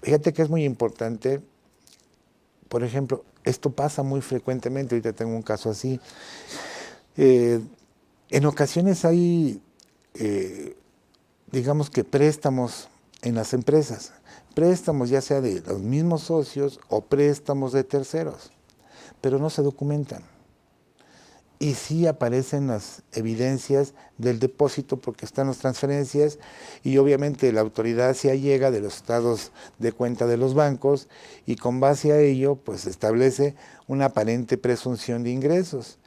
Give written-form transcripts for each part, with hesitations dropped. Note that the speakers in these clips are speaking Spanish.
Fíjate que es muy importante, por ejemplo, esto pasa muy frecuentemente, ahorita tengo un caso así. Eh, en ocasiones hay, eh, digamos que préstamos en las empresas, préstamos ya sea de los mismos socios o préstamos de terceros, pero no se documentan. Y sí aparecen las evidencias del depósito porque están las transferencias y obviamente la autoridad se allega de los estados de cuenta de los bancos y con base a ello pues establece una aparente presunción de ingresos.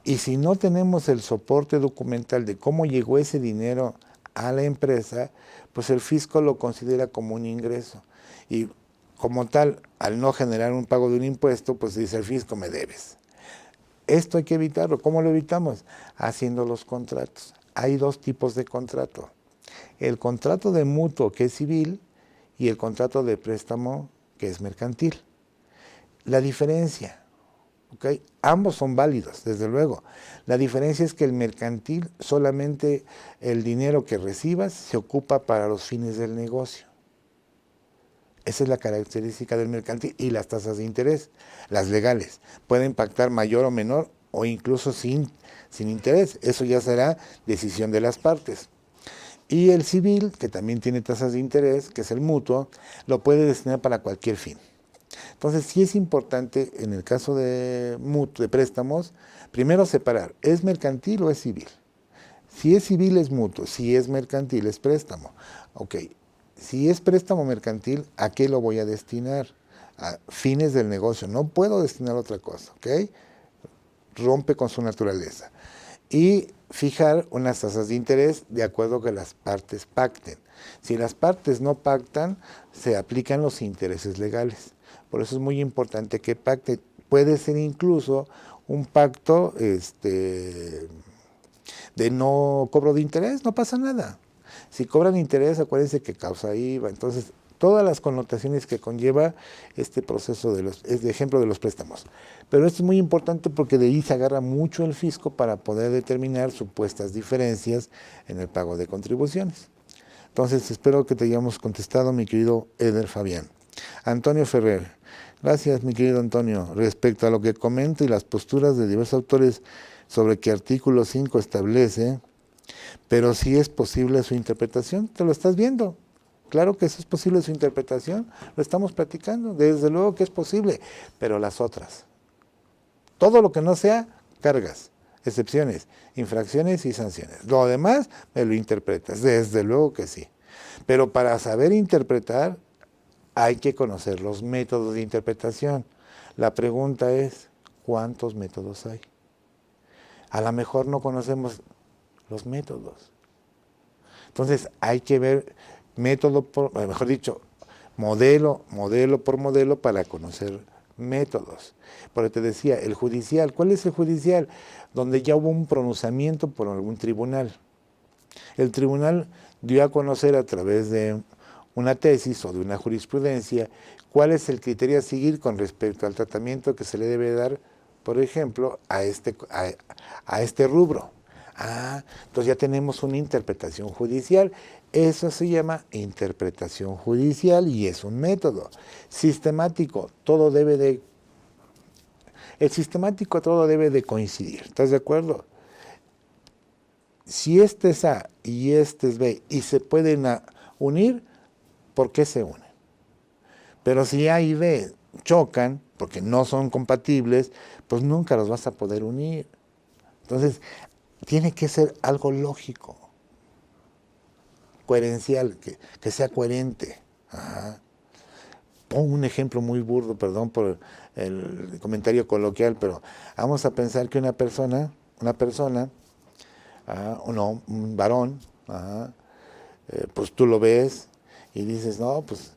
Y si no tenemos el soporte documental de cómo llegó ese dinero a la empresa, pues el fisco lo considera como un ingreso. Y como tal, al no generar un pago de un impuesto, pues dice el fisco, me debes. Esto hay que evitarlo. ¿Cómo lo evitamos? Haciendo los contratos. Hay dos tipos de contrato. El contrato de mutuo, que es civil, y el contrato de préstamo, que es mercantil. La diferencia, ¿okay? Ambos son válidos, desde luego. La diferencia es que el mercantil solamente el dinero que recibas se ocupa para los fines del negocio. Esa es la característica del mercantil y las tasas de interés, las legales, pueden pactar mayor o menor o incluso sin interés. Eso ya será decisión de las partes. Y el civil, que también tiene tasas de interés, que es el mutuo, lo puede destinar para cualquier fin. Entonces, sí es importante en el caso de préstamos, primero separar, ¿es mercantil o es civil? Si es civil es mutuo, si es mercantil es préstamo. Ok, si es préstamo mercantil, ¿a qué lo voy a destinar? A fines del negocio, no puedo destinar a otra cosa, ¿ok? Rompe con su naturaleza. Y fijar unas tasas de interés de acuerdo a que las partes pacten. Si las partes no pactan, se aplican los intereses legales. Por eso es muy importante que pacten. Puede ser incluso un pacto de no cobro de interés, no pasa nada. Si cobran interés, acuérdense que causa IVA. Entonces, todas las connotaciones que conlleva este proceso es de ejemplo de los préstamos. Pero esto es muy importante porque de ahí se agarra mucho el fisco para poder determinar supuestas diferencias en el pago de contribuciones. Entonces, espero que te hayamos contestado, mi querido Eder Fabián. Antonio Ferrer, gracias, mi querido Antonio. Respecto a lo que comento y las posturas de diversos autores sobre que artículo 5 establece, pero si es posible su interpretación, te lo estás viendo. Claro que eso es posible su interpretación, lo estamos platicando, desde luego que es posible, pero las otras. Todo lo que no sea, cargas, excepciones, infracciones y sanciones. Lo demás me lo interpretas, desde luego que sí. Pero para saber interpretar hay que conocer los métodos de interpretación. La pregunta es, ¿cuántos métodos hay? A lo mejor no conocemos los métodos. Entonces hay que ver método por, mejor dicho, modelo por modelo para conocer métodos. Porque te decía, el judicial, ¿cuál es el judicial? Donde ya hubo un pronunciamiento por algún tribunal. El tribunal dio a conocer a través de una tesis o de una jurisprudencia cuál es el criterio a seguir con respecto al tratamiento que se le debe dar, por ejemplo, a este rubro. Entonces ya tenemos una interpretación judicial. Eso se llama interpretación judicial y es un método sistemático. El sistemático todo debe de coincidir. ¿Estás de acuerdo? Si este es A y este es B y se pueden unir, ¿por qué se unen? Pero si A y B chocan, porque no son compatibles, pues nunca los vas a poder unir. Entonces, tiene que ser algo lógico, coherencial, que sea coherente. Pongo un ejemplo muy burdo, perdón por el comentario coloquial, pero vamos a pensar que una persona, un varón, pues tú lo ves y dices, no, pues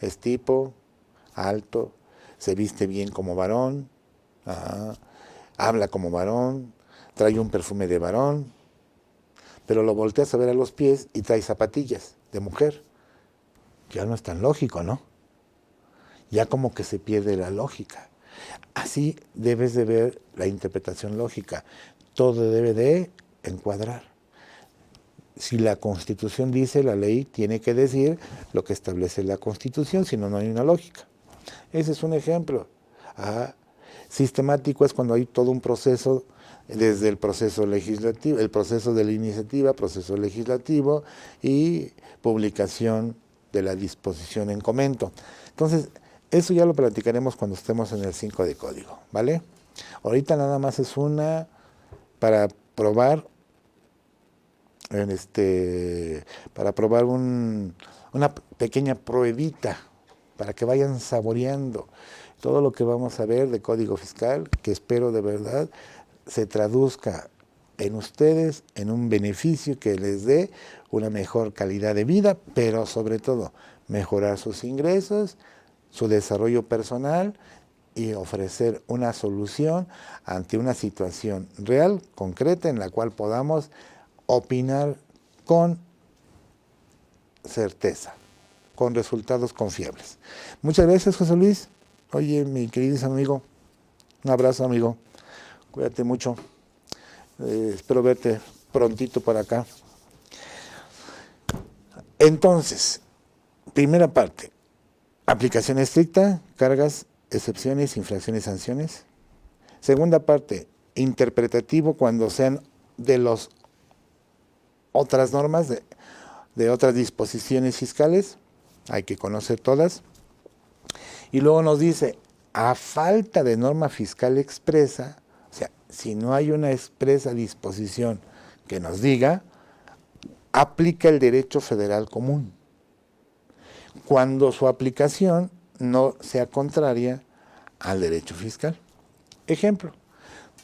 es tipo, alto, se viste bien como varón, habla como varón, trae un perfume de varón, pero lo volteas a ver a los pies y trae zapatillas de mujer. Ya no es tan lógico, ¿no? Ya como que se pierde la lógica. Así debes de ver la interpretación lógica. Todo debe de encuadrar. Si la Constitución dice, la ley tiene que decir lo que establece la Constitución, si no, no hay una lógica. Ese es un ejemplo. Sistemático es cuando hay todo un proceso, desde el proceso legislativo, el proceso de la iniciativa, proceso legislativo y publicación de la disposición en comento. Entonces, eso ya lo platicaremos cuando estemos en el 5 de código, ¿vale? Ahorita nada más es una para probar una pequeña pruebita para que vayan saboreando todo lo que vamos a ver de código fiscal, que espero de verdad se traduzca en ustedes en un beneficio que les dé una mejor calidad de vida, pero sobre todo mejorar sus ingresos, su desarrollo personal y ofrecer una solución ante una situación real, concreta, en la cual podamos opinar con certeza, con resultados confiables. Muchas gracias, José Luis. Oye, mi querido amigo, un abrazo, amigo. Cuídate mucho. Espero verte prontito por acá. Entonces, primera parte, aplicación estricta, cargas, excepciones, infracciones, sanciones. Segunda parte, interpretativo cuando sean de las otras normas, de otras disposiciones fiscales, hay que conocer todas. Y luego nos dice, a falta de norma fiscal expresa, o sea, si no hay una expresa disposición que nos diga, aplica el derecho federal común, cuando su aplicación no sea contraria al derecho fiscal. Ejemplo,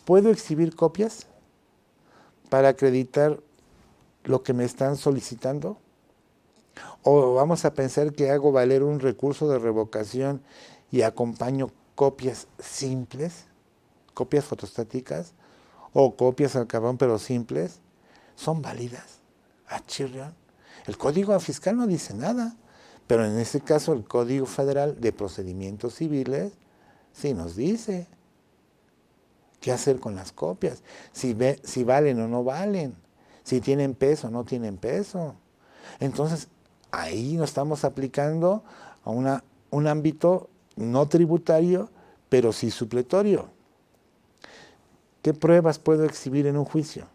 ¿puedo exhibir copias para acreditar lo que me están solicitando? O vamos a pensar que hago valer un recurso de revocación y acompaño copias simples, copias fotostáticas o copias al carbón pero simples, ¿son válidas? Chirrión. El Código Fiscal no dice nada, pero en este caso el Código Federal de Procedimientos Civiles sí nos dice qué hacer con las copias, si valen o no valen, si tienen peso o no tienen peso. Entonces, ahí nos estamos aplicando a un ámbito no tributario, pero sí supletorio. ¿Qué pruebas puedo exhibir en un juicio?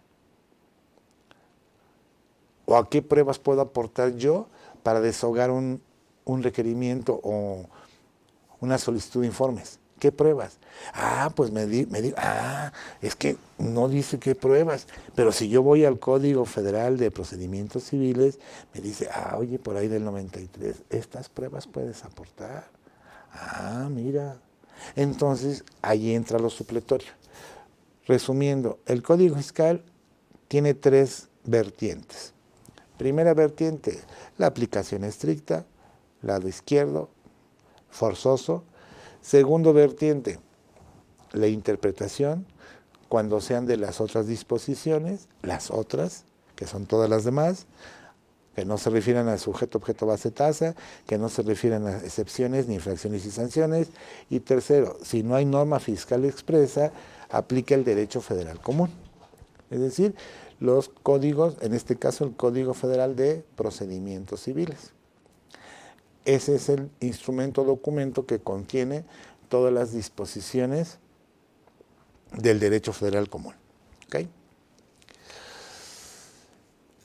¿O a qué pruebas puedo aportar yo para desahogar un requerimiento o una solicitud de informes? ¿Qué pruebas? Pues es que no dice qué pruebas, pero si yo voy al Código Federal de Procedimientos Civiles, me dice, oye, por ahí del 93, estas pruebas puedes aportar. Mira. Entonces, ahí entra lo supletorio. Resumiendo, el Código Fiscal tiene 3 vertientes. Primera vertiente, la aplicación estricta, lado izquierdo, forzoso. Segundo vertiente, la interpretación, cuando sean de las otras disposiciones, las otras, que son todas las demás, que no se refieran a sujeto, objeto, base, tasa, que no se refieran a excepciones, ni infracciones y sanciones. Y tercero, si no hay norma fiscal expresa, aplica el derecho federal común. Es decir, los códigos, en este caso el Código Federal de Procedimientos Civiles. Ese es el instrumento documento que contiene todas las disposiciones del derecho federal común. ¿Okay?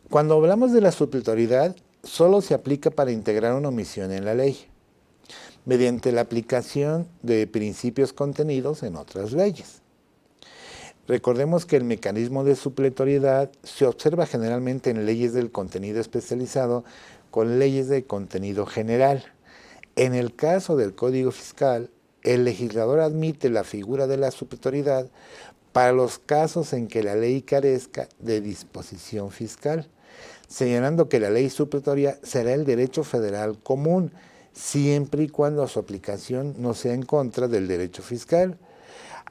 Cuando hablamos de la supletoriedad, solo se aplica para integrar una omisión en la ley, mediante la aplicación de principios contenidos en otras leyes. Recordemos que el mecanismo de supletoriedad se observa generalmente en leyes del contenido especializado con leyes de contenido general. En el caso del Código Fiscal, el legislador admite la figura de la supletoriedad para los casos en que la ley carezca de disposición fiscal, señalando que la ley supletoria será el derecho federal común, siempre y cuando su aplicación no sea en contra del derecho fiscal.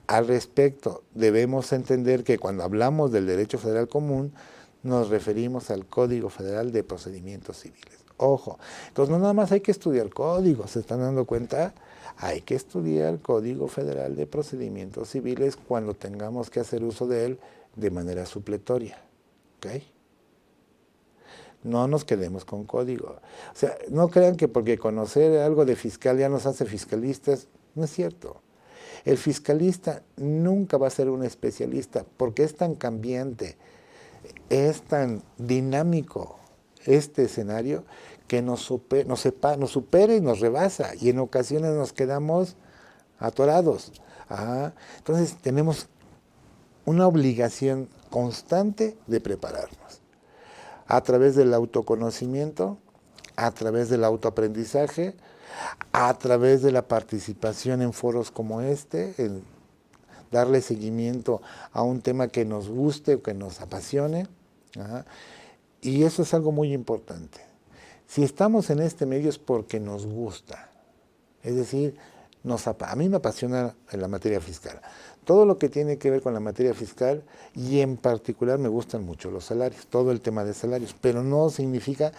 Al respecto, debemos entender que cuando hablamos del derecho federal común, nos referimos al Código Federal de Procedimientos Civiles. Ojo, entonces no nada más hay que estudiar códigos, ¿se están dando cuenta? Hay que estudiar Código Federal de Procedimientos Civiles cuando tengamos que hacer uso de él de manera supletoria. ¿Ok? No nos quedemos con código. O sea, no crean que porque conocer algo de fiscal ya nos hace fiscalistas. No es cierto. El fiscalista nunca va a ser un especialista porque es tan cambiante, es tan dinámico este escenario que nos supera y nos rebasa y en ocasiones nos quedamos atorados. Entonces tenemos una obligación constante de prepararnos a través del autoconocimiento, a través del autoaprendizaje, a través de la participación en foros como este, en darle seguimiento a un tema que nos guste o que nos apasione. Y eso es algo muy importante. Si estamos en este medio es porque nos gusta. Es decir, a mí me apasiona la materia fiscal. Todo lo que tiene que ver con la materia fiscal y en particular me gustan mucho los salarios, todo el tema de salarios, pero no significa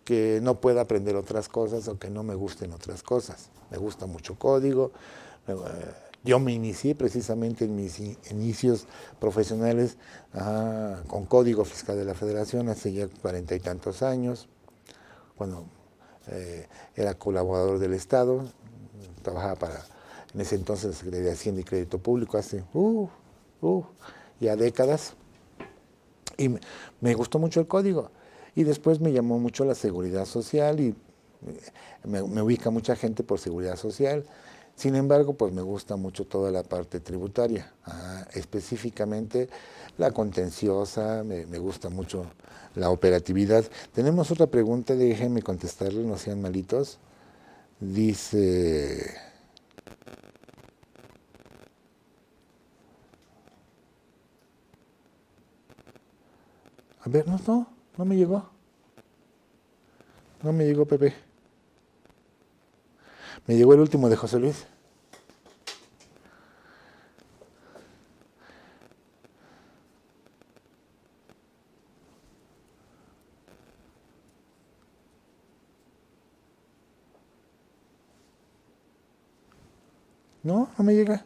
que no pueda aprender otras cosas o que no me gusten otras cosas. Me gusta mucho código. Yo me inicié precisamente en mis inicios profesionales con Código Fiscal de la Federación hace ya 40 y tantos años, cuando era colaborador del Estado, trabajaba en ese entonces la Secretaría de Hacienda y Crédito Público hace ya décadas, y me gustó mucho el código. Y después me llamó mucho la seguridad social y me ubica mucha gente por seguridad social. Sin embargo, pues me gusta mucho toda la parte tributaria, específicamente la contenciosa, me gusta mucho la operatividad. Tenemos otra pregunta, déjenme contestarle, no sean malitos. Dice... A ver, no me llegó. No me llegó, Pepe. Me llegó el último de José Luis. No me llega.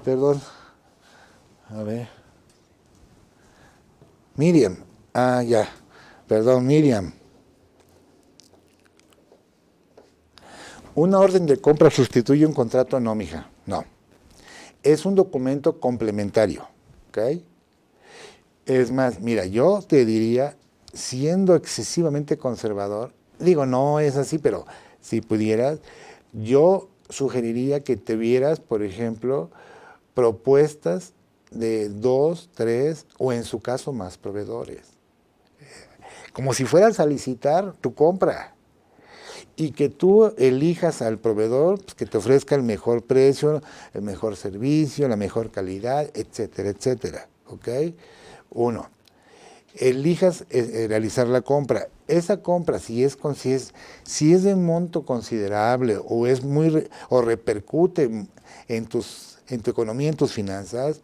Perdón. A ver. Miriam. Ya. Perdón, Miriam. Una orden de compra sustituye un contrato, no, mija. No. Es un documento complementario. ¿Ok? Es más, mira, yo te diría, siendo excesivamente conservador, digo, no es así, pero si pudieras, yo sugeriría que te vieras, por ejemplo, propuestas de 2, 3 o en su caso más proveedores. Como si fueras a licitar tu compra y que tú elijas al proveedor pues, que te ofrezca el mejor precio, el mejor servicio, la mejor calidad, etcétera, etcétera. ¿Ok? Uno, elijas realizar la compra. Esa compra, si es de un monto considerable o es o repercute en tu economía, en tus finanzas,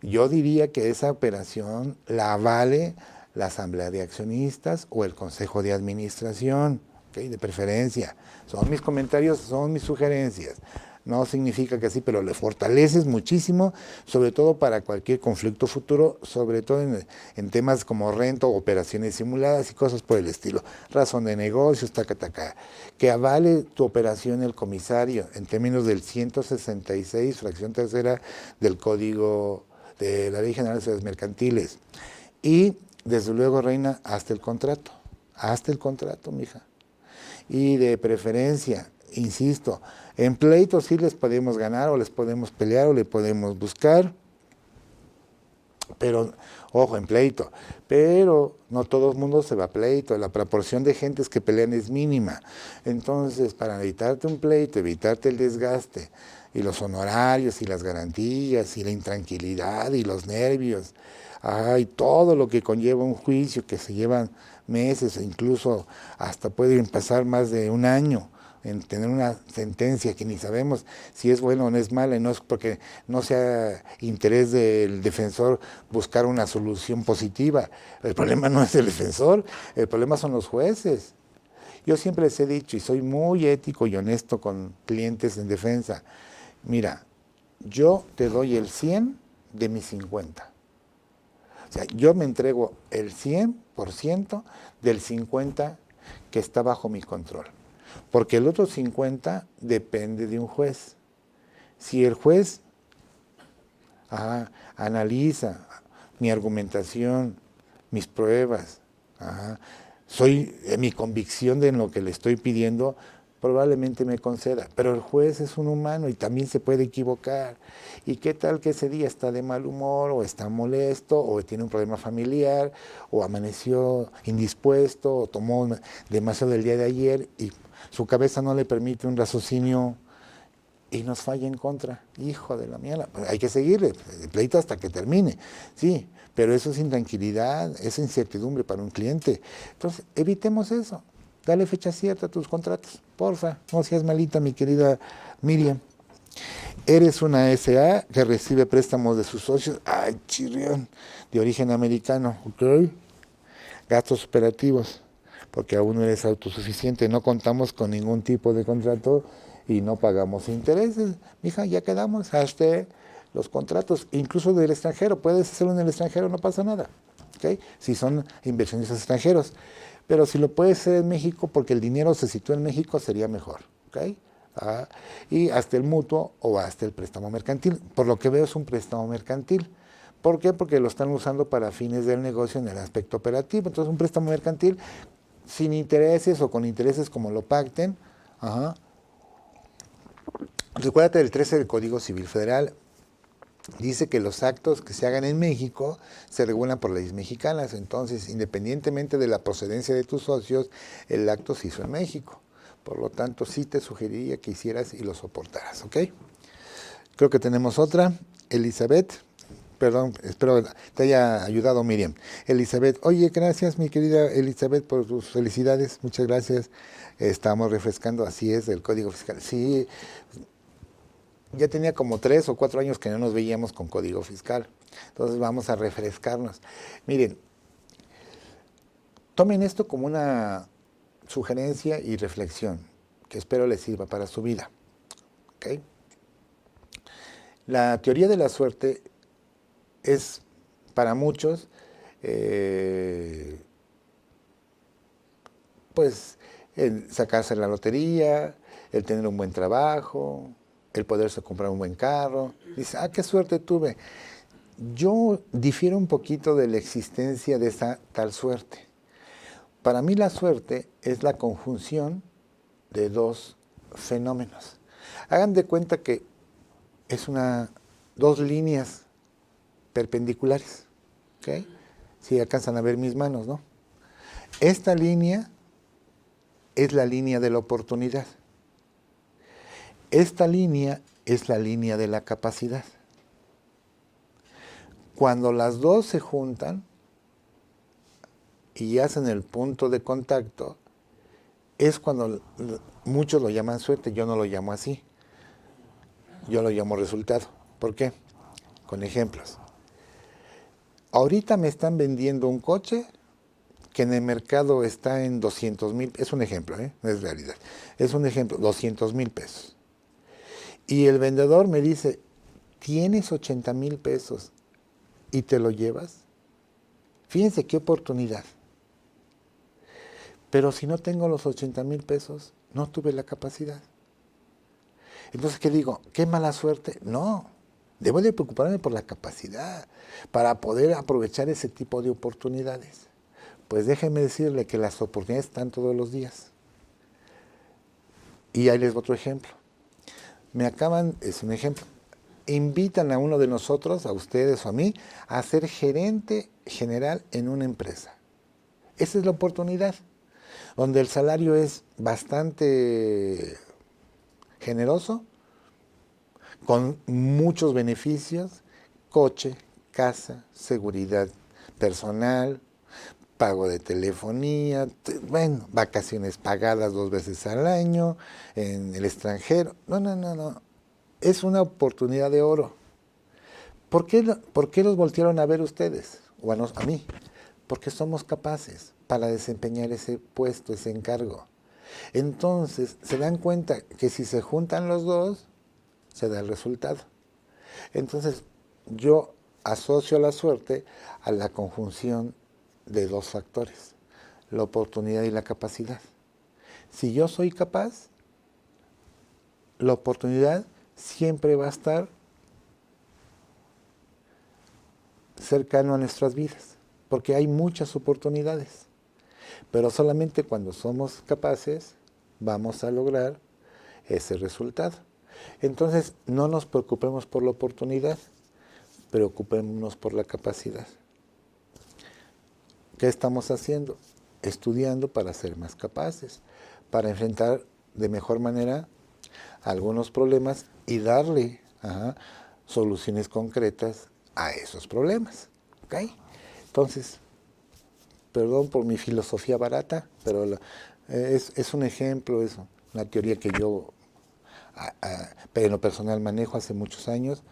yo diría que esa operación la avale la asamblea de accionistas o el consejo de administración, ¿okay? De preferencia. Son mis comentarios, son mis sugerencias. No significa que así, pero le fortaleces muchísimo, sobre todo para cualquier conflicto futuro, sobre todo en temas como renta, operaciones simuladas y cosas por el estilo. Razón de negocios, taca. Que avale tu operación el comisario en términos del 166, fracción tercera del Código de la Ley General de Sociedades Mercantiles. Y, desde luego, Reina, hasta el contrato, mija. Y de preferencia, insisto, en pleitos sí les podemos ganar o les podemos pelear o le podemos buscar, pero, ojo, en pleito, pero no todo el mundo se va a pleito, la proporción de gentes que pelean es mínima. Entonces, para evitarte un pleito, evitarte el desgaste, y los honorarios, y las garantías, y la intranquilidad, y los nervios, y todo lo que conlleva un juicio que se llevan meses, e incluso hasta pueden pasar más de un año en tener una sentencia que ni sabemos si es buena o no es mala, y no es porque no sea interés del defensor buscar una solución positiva. El problema no es el defensor, el problema son los jueces. Yo siempre les he dicho, y soy muy ético y honesto con clientes en defensa, mira, yo te doy el 100 de mis 50. O sea, yo me entrego el 100% del 50% que está bajo mi control. Porque el otro 50% depende de un juez. Si el juez analiza mi argumentación, mis pruebas, mi convicción de lo que le estoy pidiendo, probablemente me conceda. Pero el juez es un humano y también se puede equivocar. ¿Y qué tal que ese día está de mal humor, o está molesto, o tiene un problema familiar, o amaneció indispuesto, o tomó demasiado el día de ayer y su cabeza no le permite un raciocinio y nos falla en contra? Hijo de la mierda, pues hay que seguirle el pleito hasta que termine, sí, pero eso es intranquilidad, es incertidumbre para un cliente. Entonces, evitemos eso. Dale fecha cierta a tus contratos, porfa, no seas malita, mi querida Miriam. Eres una SA que recibe préstamos de sus socios, ay, chirrión, de origen americano, ¿ok? Gastos operativos, porque aún no eres autosuficiente, no contamos con ningún tipo de contrato y no pagamos intereses. Mija, ya quedamos, hasta los contratos, incluso del extranjero, puedes hacerlo en el extranjero, no pasa nada, ¿ok? Si son inversionistas extranjeros. Pero si lo puedes hacer en México, porque el dinero se sitúa en México, sería mejor, ¿ok? Y hasta el mutuo o hasta el préstamo mercantil. Por lo que veo es un préstamo mercantil. ¿Por qué? Porque lo están usando para fines del negocio en el aspecto operativo. Entonces, un préstamo mercantil sin intereses o con intereses como lo pacten. Recuérdate del 13 del Código Civil Federal. Dice que los actos que se hagan en México se regulan por leyes mexicanas. Entonces, independientemente de la procedencia de tus socios, el acto se hizo en México. Por lo tanto, sí te sugeriría que hicieras y lo soportaras, ¿ok? Creo que tenemos otra. Elizabeth. Perdón, espero te haya ayudado Miriam. Elizabeth, oye, gracias mi querida Elizabeth por tus felicidades, muchas gracias. Estamos refrescando, así es, el Código Fiscal. Sí, ya tenía como 3 o 4 años que no nos veíamos con Código Fiscal. Entonces vamos a refrescarnos. Miren, tomen esto como una sugerencia y reflexión que espero les sirva para su vida. ¿Okay? La teoría de la suerte es para muchos, pues, el sacarse la lotería, el tener un buen trabajo, el poderse comprar un buen carro. Dice, qué suerte tuve. Yo difiero un poquito de la existencia de esa tal suerte. Para mí la suerte es la conjunción de dos fenómenos. Hagan de cuenta que es dos líneas perpendiculares, ¿ok? Si alcanzan a ver mis manos, ¿no? Esta línea es la línea de la oportunidad. Esta línea es la línea de la capacidad. Cuando las dos se juntan y hacen el punto de contacto, es cuando muchos lo llaman suerte, yo no lo llamo así. Yo lo llamo resultado. ¿Por qué? Con ejemplos. Ahorita me están vendiendo un coche que en el mercado está en 200,000, es un ejemplo, no es realidad, es un ejemplo, 200,000 pesos. Y el vendedor me dice, ¿tienes 80,000 pesos y te lo llevas? Fíjense qué oportunidad. Pero si no tengo los 80,000 pesos, no tuve la capacidad. Entonces, ¿qué digo? ¿Qué mala suerte? No, debo de preocuparme por la capacidad para poder aprovechar ese tipo de oportunidades. Pues déjenme decirle que las oportunidades están todos los días. Y ahí les doy otro ejemplo. Es un ejemplo, invitan a uno de nosotros, a ustedes o a mí, a ser gerente general en una empresa. Esa es la oportunidad, donde el salario es bastante generoso, con muchos beneficios, coche, casa, seguridad personal, pago de telefonía, bueno, vacaciones pagadas 2 veces al año, en el extranjero. No. Es una oportunidad de oro. ¿Por qué los voltearon a ver ustedes? O a mí. Porque somos capaces para desempeñar ese puesto, ese encargo. Entonces, se dan cuenta que si se juntan los dos, se da el resultado. Entonces, yo asocio la suerte a la conjunción de dos factores, la oportunidad y la capacidad. Si yo soy capaz, la oportunidad siempre va a estar cercano a nuestras vidas, porque hay muchas oportunidades, pero solamente cuando somos capaces vamos a lograr ese resultado. Entonces, no nos preocupemos por la oportunidad, preocupémonos por la capacidad. ¿Qué estamos haciendo? Estudiando para ser más capaces, para enfrentar de mejor manera algunos problemas y darle soluciones concretas a esos problemas. ¿Ok? Entonces, perdón por mi filosofía barata, pero es un ejemplo, es una teoría que yo pero en lo personal manejo hace muchos años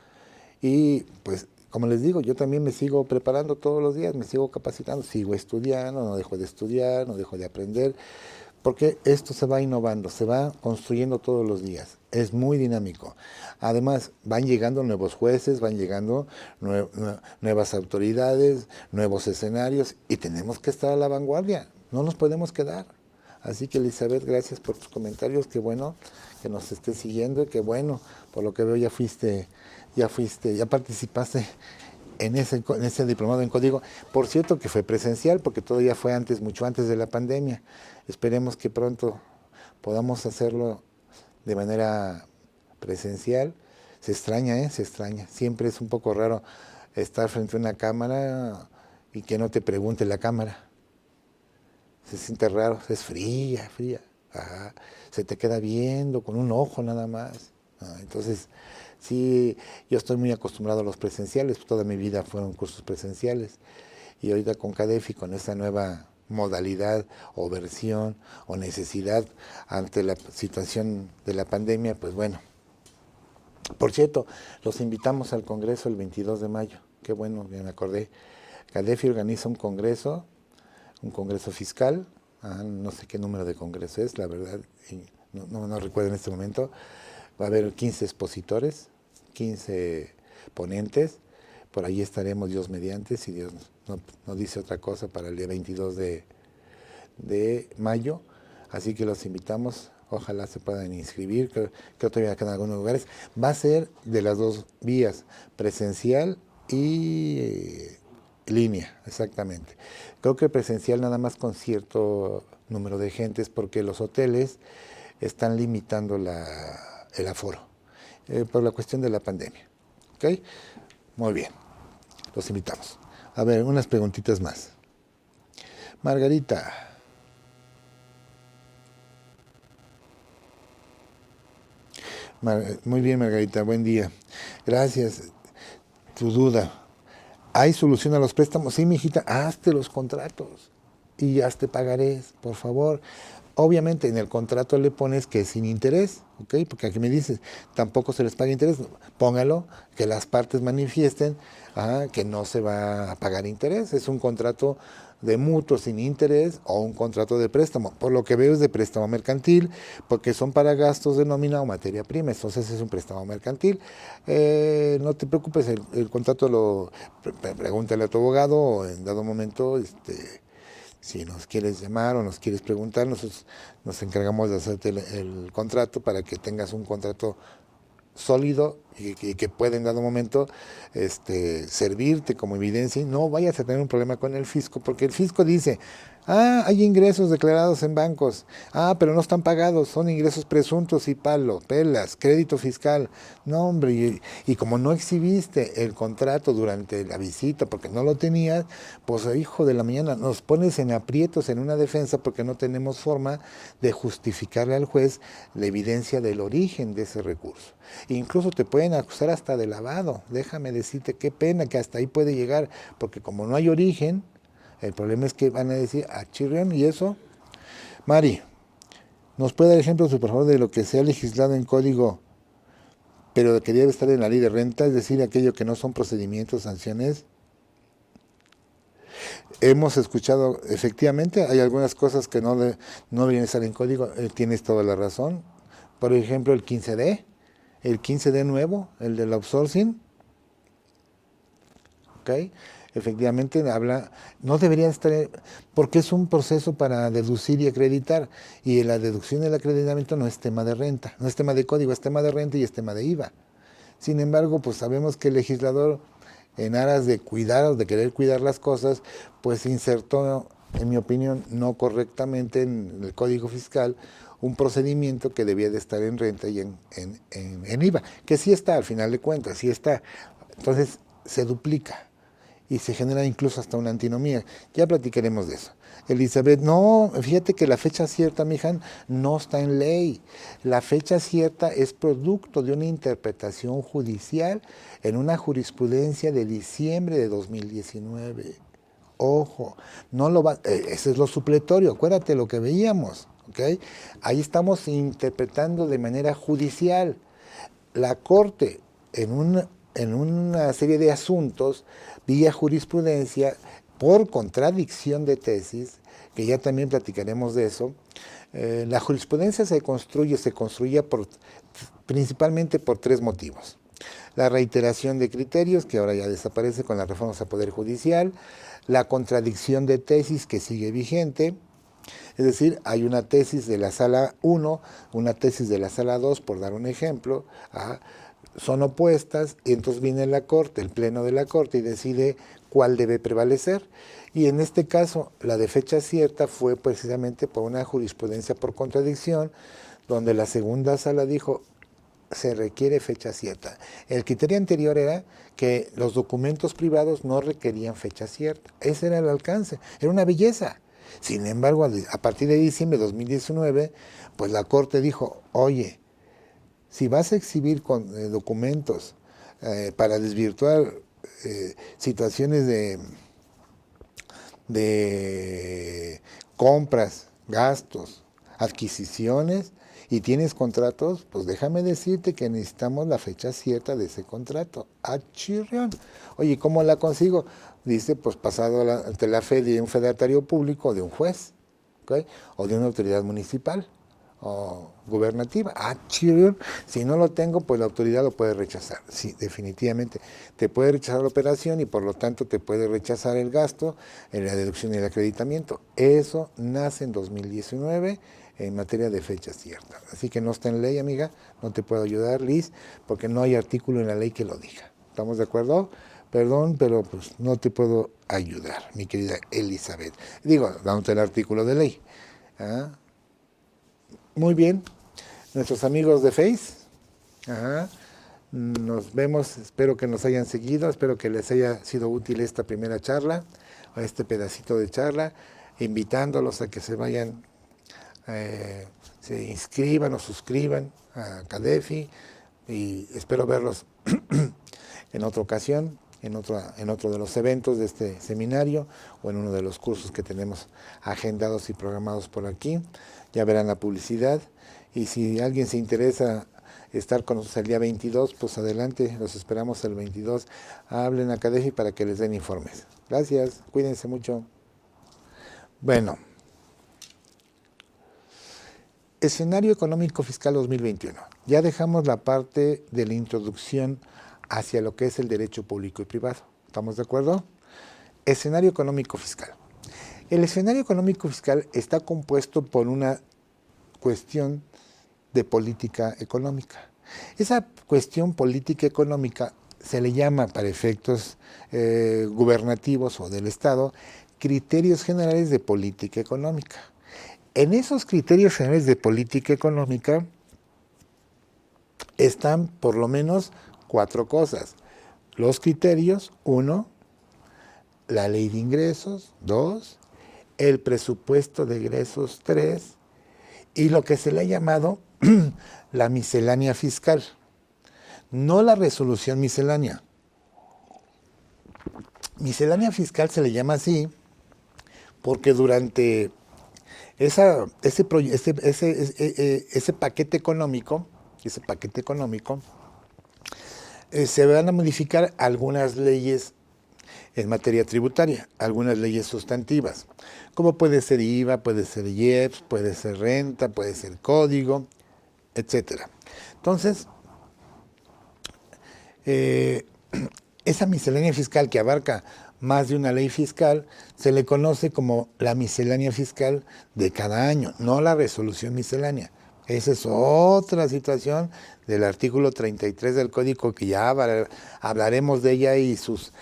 y pues como les digo, yo también me sigo preparando todos los días, me sigo capacitando, sigo estudiando, no dejo de estudiar, no dejo de aprender, porque esto se va innovando, se va construyendo todos los días, es muy dinámico. Además, van llegando nuevos jueces, van llegando nuevas autoridades, nuevos escenarios y tenemos que estar a la vanguardia, no nos podemos quedar. Así que Elizabeth, gracias por tus comentarios, qué bueno que nos estés siguiendo, qué bueno, por lo que veo ya participaste en ese diplomado en código. Por cierto que fue presencial, porque todavía fue antes, mucho antes de la pandemia. Esperemos que pronto podamos hacerlo de manera presencial. Se extraña, se extraña. Siempre es un poco raro estar frente a una cámara y que no te pregunte la cámara. Se siente raro, es fría. Se te queda viendo con un ojo nada más. Entonces, sí, yo estoy muy acostumbrado a los presenciales, toda mi vida fueron cursos presenciales. Y ahorita con CADEFI, con esta nueva modalidad o versión o necesidad ante la situación de la pandemia, pues bueno. Por cierto, los invitamos al Congreso el 22 de mayo. Qué bueno, ya me acordé. CADEFI organiza un congreso fiscal, no sé qué número de congreso es, la verdad, no recuerdo en este momento. Va a haber 15 expositores, 15 ponentes, por ahí estaremos Dios mediante, si Dios no dice otra cosa, para el día 22 de mayo, así que los invitamos, ojalá se puedan inscribir, creo todavía quedan algunos lugares. Va a ser de las dos vías, presencial y línea, exactamente. Creo que presencial nada más con cierto número de gentes, porque los hoteles están limitando el aforo por la cuestión de la pandemia. ¿Ok? Muy bien, los invitamos. A ver, unas preguntitas más. Margarita. Muy bien, Margarita, buen día. Gracias. Tu duda. ¿Hay solución a los préstamos? Sí, mijita, hazte los contratos y hazte pagarés, por favor. Obviamente en el contrato le pones que es sin interés, ¿ok? Porque aquí me dices, tampoco se les paga interés. Póngalo, que las partes manifiesten que no se va a pagar interés. Es un contrato de mutuo sin interés o un contrato de préstamo. Por lo que veo es de préstamo mercantil, porque son para gastos de nómina o materia prima. Entonces es un préstamo mercantil. No te preocupes, el contrato pregúntale a tu abogado o en dado momento, si nos quieres llamar o nos quieres preguntar, nosotros nos encargamos de hacerte el contrato para que tengas un contrato sólido y que pueda en dado momento servirte como evidencia y no vayas a tener un problema con el fisco, porque el fisco dice, hay ingresos declarados en bancos, pero no están pagados, son ingresos presuntos y pelas, crédito fiscal. No, hombre, y como no exhibiste el contrato durante la visita porque no lo tenías, pues hijo de la mañana, nos pones en aprietos en una defensa porque no tenemos forma de justificarle al juez la evidencia del origen de ese recurso. Incluso te pueden acusar hasta de lavado. Déjame decirte qué pena que hasta ahí puede llegar, porque como no hay origen, el problema es que van a decir chirrión y eso. Mari, ¿nos puede dar ejemplos, por favor, de lo que se ha legislado en código, pero que debe estar en la ley de renta, es decir, aquello que no son procedimientos, sanciones? Hemos escuchado, efectivamente, hay algunas cosas que no deberían estar en código, tienes toda la razón. Por ejemplo, el 15D nuevo, el del outsourcing. ¿ok? Efectivamente habla, no debería estar, porque es un proceso para deducir y acreditar, y la deducción y el acreditamiento no es tema de renta, no es tema de código, es tema de renta y es tema de IVA. Sin embargo, pues sabemos que el legislador, en aras de cuidar o de querer cuidar las cosas, pues insertó, en mi opinión, no correctamente en el Código Fiscal un procedimiento que debía de estar en renta y en IVA, que sí está, al final de cuentas, sí está. Entonces, se duplica y se genera incluso hasta una antinomía. Ya platicaremos de eso. Elizabeth, no, fíjate que la fecha cierta, mijan, no está en ley. La fecha cierta es producto de una interpretación judicial en una jurisprudencia de diciembre de 2019. Ojo, no lo va, ese es lo supletorio, acuérdate lo que veíamos, ¿ok? Ahí estamos interpretando de manera judicial. La Corte, en una serie de asuntos, vía jurisprudencia, por contradicción de tesis, que ya también platicaremos de eso, la jurisprudencia se construye principalmente por tres motivos. La reiteración de criterios, que ahora ya desaparece con las reformas al Poder Judicial, la contradicción de tesis, que sigue vigente, es decir, hay una tesis de la sala 1, una tesis de la sala 2, por dar un ejemplo, son opuestas, y entonces viene la Corte, el Pleno de la Corte, y decide cuál debe prevalecer. Y en este caso, la de fecha cierta fue precisamente por una jurisprudencia por contradicción, donde la segunda sala dijo, se requiere fecha cierta. El criterio anterior era que los documentos privados no requerían fecha cierta. Ese era el alcance, era una belleza. Sin embargo, a partir de diciembre de 2019, pues la Corte dijo, oye, si vas a exhibir documentos para desvirtuar situaciones de compras, gastos, adquisiciones, y tienes contratos, pues déjame decirte que necesitamos la fecha cierta de ese contrato. Chirrión. Oye, ¿cómo la consigo? Dice, pues pasado ante la fe de un fedatario público o de un juez, ¿okay? O de una autoridad municipal o gubernativa. Chirrión. Si no lo tengo, pues la autoridad lo puede rechazar. Sí, definitivamente. Te puede rechazar la operación y por lo tanto te puede rechazar el gasto, en la deducción y el acreditamiento. Eso nace en 2019 en materia de fecha cierta. Así que no está en ley, amiga, no te puedo ayudar, Liz, porque no hay artículo en la ley que lo diga. ¿Estamos de acuerdo? Perdón, pero pues no te puedo ayudar, mi querida Elizabeth. Digo, dándote el artículo de ley. Muy bien, nuestros amigos de Face, nos vemos, espero que nos hayan seguido, espero que les haya sido útil esta primera charla, o este pedacito de charla, invitándolos a que se vayan, se inscriban o suscriban a CADEFI, y espero verlos en otra ocasión, en otro de los eventos de este seminario o en uno de los cursos que tenemos agendados y programados por aquí. Ya verán la publicidad, y si alguien se interesa estar con nosotros el día 22, pues adelante, los esperamos el 22. Hablen a CADEFI para que les den informes. Gracias, cuídense mucho. Bueno, escenario económico fiscal 2021. Ya dejamos la parte de la introducción hacia lo que es el derecho público y privado. ¿Estamos de acuerdo? Escenario económico fiscal. El escenario económico fiscal está compuesto por una cuestión de política económica. Esa cuestión política económica se le llama, para efectos gubernativos o del Estado, criterios generales de política económica. En esos criterios generales de política económica están por lo menos 4 cosas. Los criterios, 1, la ley de ingresos, 2, el presupuesto de egresos, 3, y lo que se le ha llamado la miscelánea fiscal, no la resolución miscelánea. Miscelánea fiscal se le llama así porque durante ese paquete económico, se van a modificar algunas leyes en materia tributaria, algunas leyes sustantivas, como puede ser IVA, puede ser IEPS, puede ser renta, puede ser código, etc. Entonces, esa miscelánea fiscal que abarca más de una ley fiscal, se le conoce como la miscelánea fiscal de cada año, no la resolución miscelánea. Esa es otra situación del artículo 33 del Código, que ya hablaremos de ella y sus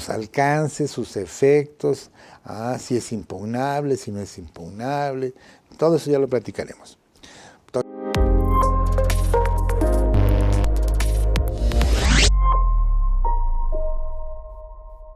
alcances, sus efectos, si es impugnable, si no es impugnable, todo eso ya lo platicaremos.